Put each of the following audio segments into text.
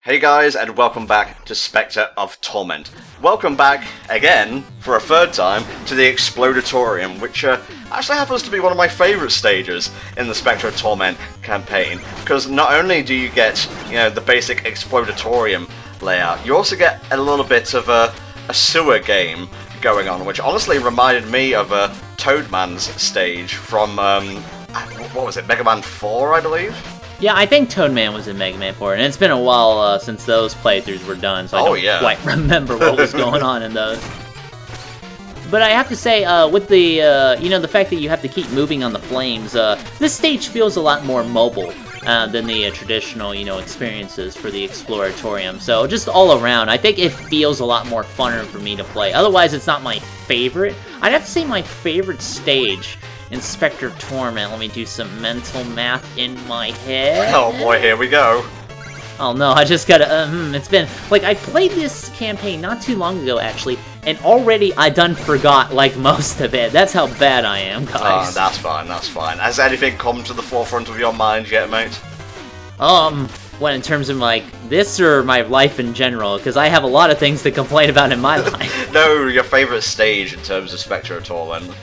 Hey guys, and welcome back to Specter of Torment. Welcome back, again, for a third time, to the Explodatorium, which actually happens to be one of my favourite stages in the Specter of Torment campaign, because not only do you get, the basic Explodatorium layout, you also get a little bit of a sewer game going on, which honestly reminded me of Toadman's stage from, what was it, Mega Man 4, I believe? Yeah, I think Toadman was in Mega Man 4, and it's been a while since those playthroughs were done, so I don't quite remember what was going on in those. But I have to say, with the, the fact that you have to keep moving on the flames, this stage feels a lot more mobile than the traditional, experiences for the Exploratorium. So just all around, I think it feels a lot more funner for me to play. Otherwise, it's not my favorite. I'd have to say my favorite stage in Specter of Torment. Let me do some mental math in my head. Oh boy, here we go. Oh no, I just gotta, it's been, I played this campaign not too long ago, actually, and already I done forgot, most of it. That's how bad I am, guys. Oh, that's fine, that's fine. Has anything come to the forefront of your mind yet, mate? What, in terms of, this or my life in general? Because I have a lot of things to complain about in my life. No, your favorite stage in terms of Specter of Torment.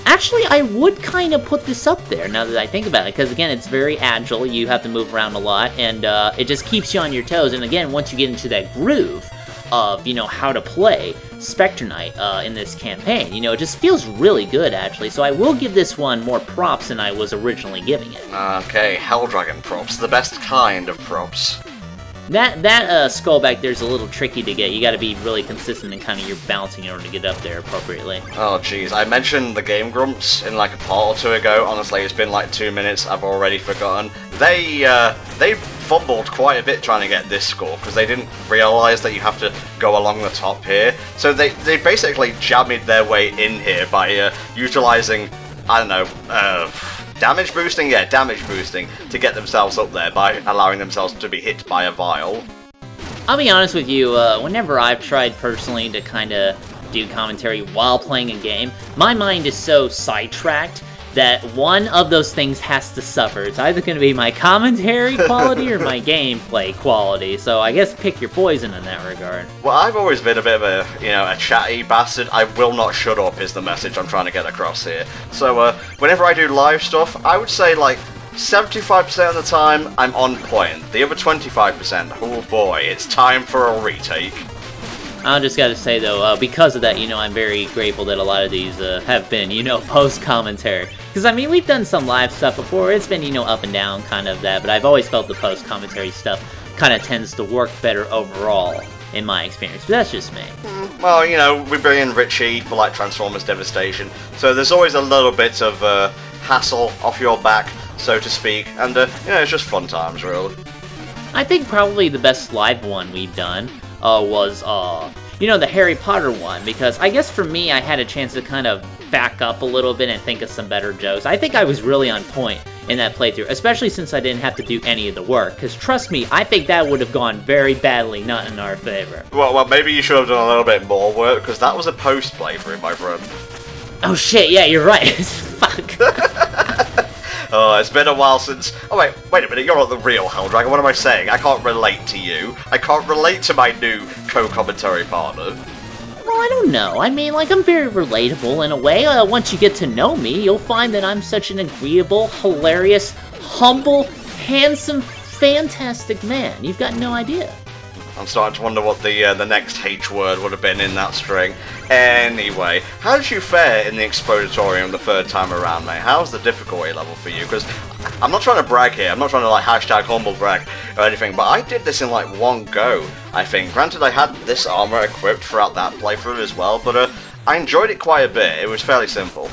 Actually, I would kind of put this up there, now that I think about it, because, again, it's very agile, you have to move around a lot, and it just keeps you on your toes, and again, once you get into that groove of, how to play Specter Knight in this campaign, it just feels really good, actually, so I will give this one more props than I was originally giving it. Okay, Hell Dragon props, the best kind of props. That skull back there is a little tricky to get. You gotta be really consistent in kind of your bouncing in order to get up there appropriately. Oh jeez, I mentioned the Game Grumps in a part or two ago. Honestly, it's been 2 minutes, I've already forgotten. They fumbled quite a bit trying to get this score, because they didn't realise that you have to go along the top here. So they basically jammied their way in here by utilising, I don't know, damage boosting? Yeah, damage boosting to get themselves up there by allowing themselves to be hit by a vial. I'll be honest with you, whenever I've tried personally to kind of do commentary while playing a game, my mind is so sidetracked that one of those things has to suffer. It's either going to be my commentary quality or my gameplay quality, so I guess pick your poison in that regard. Well, I've always been a bit of a chatty bastard. I will not shut up is the message I'm trying to get across here. So, whenever I do live stuff, I would say, 75% of the time, I'm on point. The other 25%, oh boy, it's time for a retake. I just gotta say, though, because of that, I'm very grateful that a lot of these have been, post-commentary. Because, we've done some live stuff before, it's been, up and down, kind of that, but I've always felt the post-commentary stuff kind of tends to work better overall, in my experience, but that's just me. Well, we bring in Richie for, Transformers Devastation, so there's always a little bit of hassle off your back, so to speak, and, it's just fun times, really. I think probably the best live one we've done was, the Harry Potter one, because I guess for me, I had a chance to kind of back up a little bit and think of some better jokes. I think I was really on point in that playthrough, especially since I didn't have to do any of the work, because trust me, I think that would have gone very badly not in our favor. Well, maybe you should have done a little bit more work, because that was a post-playthrough, my friend. Oh shit, yeah, you're right. Fuck. Oh, it's been a while since... Oh, wait a minute, you're not the real Hell Dragon. What am I saying? I can't relate to you. I can't relate to my new co-commentary partner. Well, I don't know. I'm very relatable in a way. Once you get to know me, you'll find that I'm such an agreeable, hilarious, humble, handsome, fantastic man. You've got no idea. I'm starting to wonder what the next H word would have been in that string. Anyway, how did you fare in the Explodatorium the third time around, mate? How's the difficulty level for you? Because I'm not trying to brag here, I'm not trying to hashtag humble brag or anything, but I did this in one go, I think. Granted, I had this armor equipped throughout that playthrough as well, but I enjoyed it quite a bit. It was fairly simple.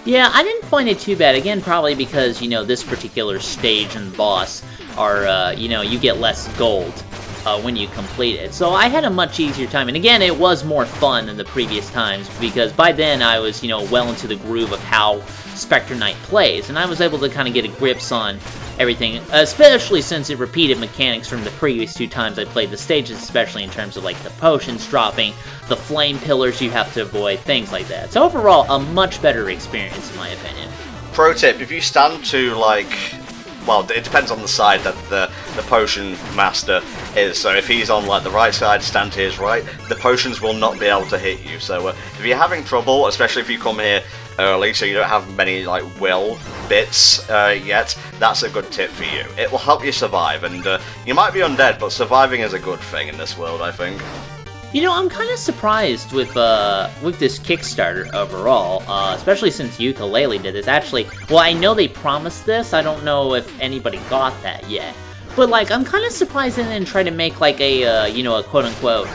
Yeah, I didn't find it too bad. Again, probably because, this particular stage and boss are, you get less gold when you complete it. So I had a much easier time, and again, it was more fun than the previous times, because by then I was, well into the groove of how Specter Knight plays, and I was able to kind of get a grips on everything, especially since it repeated mechanics from the previous 2 times I played the stages, especially in terms of, the potions dropping, the flame pillars you have to avoid, things like that. So overall, a much better experience, in my opinion. Pro tip, if you stand to, well, it depends on the side that the potion master is. So if he's on like the right side, stand to his right, the potions will not be able to hit you. So if you're having trouble, especially if you come here early, so you don't have many like will bits yet, that's a good tip for you. It will help you survive, and you might be undead, but surviving is a good thing in this world, I think. You know, I'm kind of surprised with this Kickstarter overall, especially since Yooka-Laylee did this. Actually, well, I know they promised this. I don't know if anybody got that yet. But, like, I'm kind of surprised they didn't try to make, like, a, you know, a quote-unquote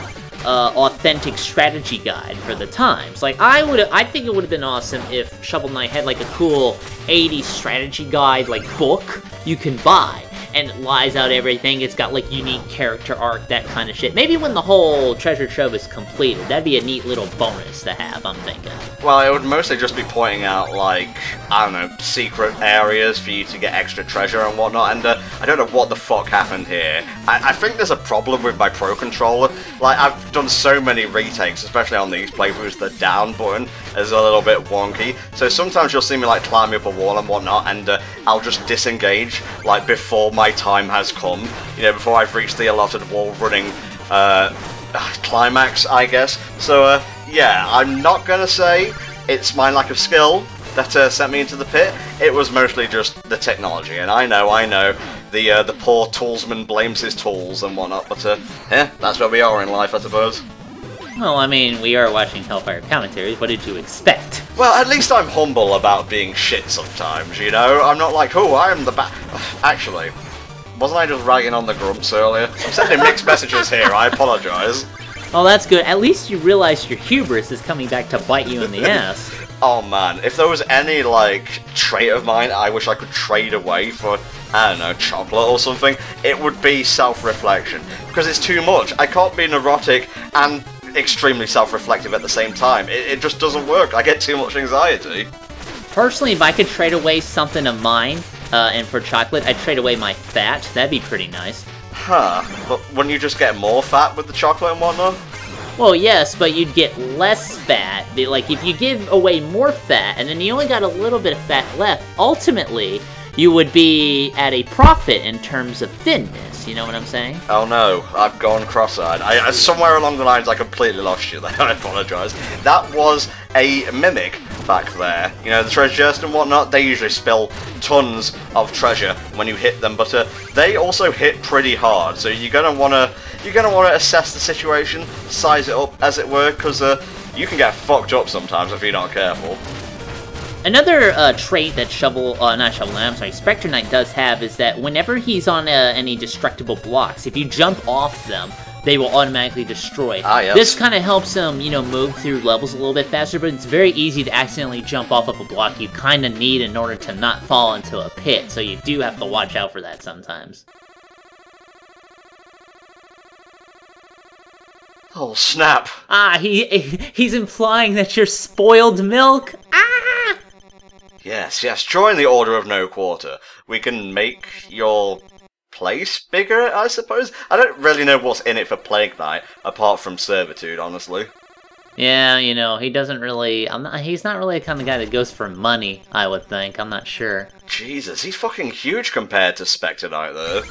authentic strategy guide for the times. Like, I think it would have been awesome if Shovel Knight had, like, a cool 80s strategy guide, like, book you can buy. And it lies out everything, it's got, like, unique character arc, that kind of shit. Maybe when the whole treasure trove is completed, that'd be a neat little bonus to have, I'm thinking. Well, it would mostly just be pointing out, like, I don't know, secret areas for you to get extra treasure and whatnot, and I don't know what the fuck happened here. I think there's a problem with my Pro Controller. Like, I've done so many retakes, especially on these playthroughs, the down button is a little bit wonky, so sometimes you'll see me, like, climb up a wall and whatnot, and I'll just disengage, like, before my time has come, you know, before I've reached the allotted wall running climax, I guess. So, yeah, I'm not gonna say it's my lack of skill that sent me into the pit. It was mostly just the technology, and I know, the poor toolsman blames his tools and whatnot, but, yeah, that's where we are in life, I suppose. Well, I mean, we are watching Hellfire commentaries. What did you expect? Well, at least I'm humble about being shit sometimes, you know? I'm not like, oh, I am the Actually, wasn't I just ragging on the grumps earlier? I'm sending mixed messages here, I apologise. Oh, that's good. At least you realize your hubris is coming back to bite you in the ass. Oh man, if there was any, like, trait of mine I wish I could trade away for, I don't know, chocolate or something, it would be self-reflection. Because it's too much. I can't be neurotic and extremely self-reflective at the same time. It just doesn't work. I get too much anxiety. Personally, if I could trade away something of mine, and for chocolate, I'd trade away my fat. That'd be pretty nice. Huh. But wouldn't you just get more fat with the chocolate and whatnot? Well, yes, but you'd get less fat. Like, if you give away more fat, and then you only got a little bit of fat left, ultimately, you would be at a profit in terms of thinness, you know what I'm saying? Oh no, I've gone cross-eyed. Somewhere along the lines I completely lost you there, I apologise. That was a mimic back there. You know, the treasure chest and whatnot, they usually spill tons of treasure when you hit them, but they also hit pretty hard, so you're gonna wanna assess the situation, size it up as it were, because you can get fucked up sometimes if you're not careful. Another trait that Specter Knight does have is that whenever he's on any destructible blocks, if you jump off them, they will automatically destroy. Yes. This kind of helps him, you know, move through levels a little bit faster, but it's very easy to accidentally jump off of a block you kind of need in order to not fall into a pit, so you do have to watch out for that sometimes. Oh, snap. He's implying that you're spoiled milk. Yes, join the Order of No Quarter. We can make your place bigger, I suppose? I don't really know what's in it for Plague Knight, apart from servitude, honestly. Yeah, you know, he doesn't really... he's not really the kind of guy that goes for money, I would think. I'm not sure. Jesus, he's fucking huge compared to Specter Knight, though.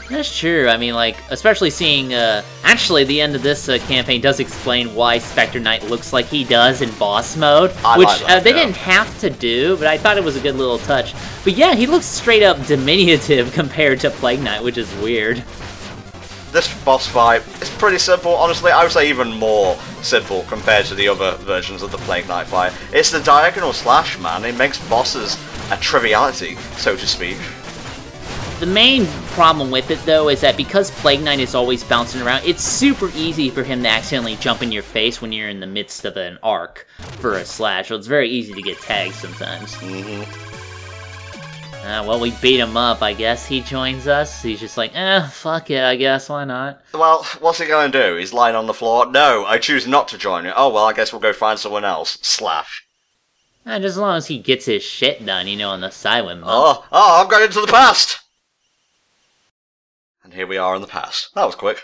That's true. I mean, like, especially seeing, actually, the end of this campaign does explain why Specter Knight looks like he does in boss mode, they didn't have to do, but I thought it was a good little touch. But yeah, he looks straight up diminutive compared to Plague Knight, which is weird. This boss fight is pretty simple, honestly. I would say even more simple compared to the other versions of the Plague Knight fight. It's the diagonal slash, man. It makes bosses a triviality, so to speak. The main problem with it, though, is that because Plague Knight is always bouncing around, it's super easy for him to accidentally jump in your face when you're in the midst of an arc for a slash, so it's very easy to get tagged sometimes. Well, we beat him up, I guess. He joins us. He's just like, fuck it, I guess, why not? Well, what's he gonna do? He's lying on the floor? No, I choose not to join you. Oh, well, I guess we'll go find someone else. Slash. Just as long as he gets his shit done, you know, on the side with him. Oh, I'm going into the past! And here we are in the past. That was quick.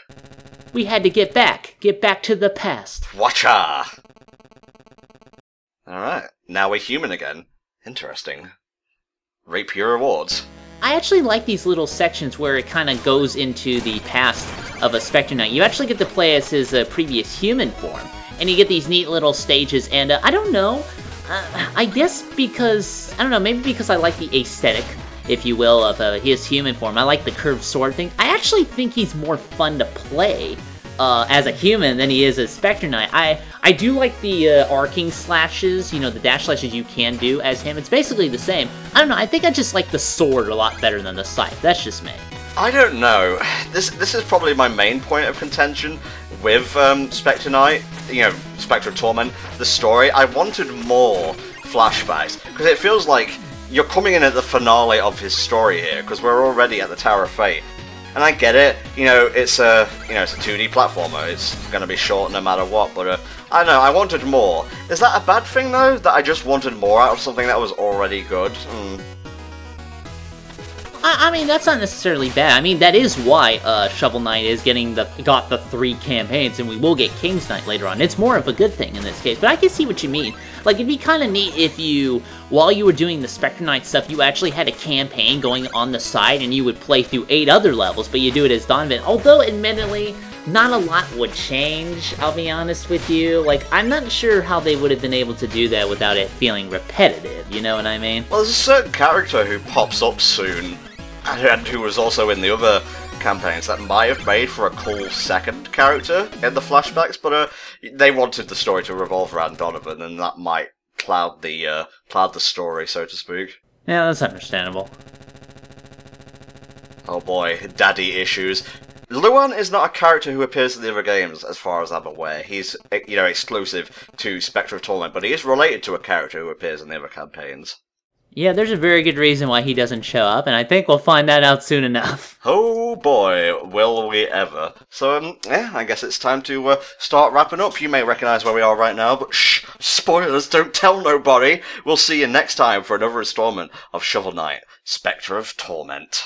We had to get back to the past. Watcha! Alright, now we're human again. Interesting. Reap your rewards. I actually like these little sections where it kind of goes into the past of a Specter Knight. You actually get to play as his previous human form, and you get these neat little stages, and I don't know, I guess because, I don't know, maybe because I like the aesthetic, if you will, of his human form. I like the curved sword thing. I actually think he's more fun to play as a human than he is as Specter Knight. I do like the arcing slashes, you know, the dash slashes you can do as him. It's basically the same. I don't know, I think I just like the sword a lot better than the scythe. That's just me. I don't know. This is probably my main point of contention with Specter Knight, you know, Specter of Torment, the story. I wanted more flashbacks, because it feels like you're coming in at the finale of his story here, because we're already at the Tower of Fate. And I get it, you know, it's a 2D platformer, it's going to be short no matter what, but I don't know, I wanted more. Is that a bad thing though, that I just wanted more out of something that was already good? I mean, that's not necessarily bad. I mean, that is why Shovel Knight is got the 3 campaigns, and we will get King's Knight later on. It's more of a good thing in this case, but I can see what you mean. Like, it'd be kind of neat if you, while you were doing the Specter Knight stuff, you actually had a campaign going on the side, and you would play through 8 other levels, but you do it as Donovan. Although, admittedly, not a lot would change, I'll be honest with you. Like, I'm not sure how they would have been able to do that without it feeling repetitive, you know what I mean? Well, there's a certain character who pops up soon, and who was also in the other campaigns, that might have made for a cool second character in the flashbacks, but they wanted the story to revolve around Donovan, and that might cloud the story, so to speak. Yeah, that's understandable. Oh boy, daddy issues. Luan is not a character who appears in the other games, as far as I'm aware. He's, you know, exclusive to Specter of Torment, but he is related to a character who appears in the other campaigns. Yeah, there's a very good reason why he doesn't show up, and I think we'll find that out soon enough. Oh boy, will we ever. So, yeah, I guess it's time to start wrapping up. You may recognise where we are right now, but shh, spoilers, don't tell nobody. We'll see you next time for another installment of Shovel Knight, Specter of Torment.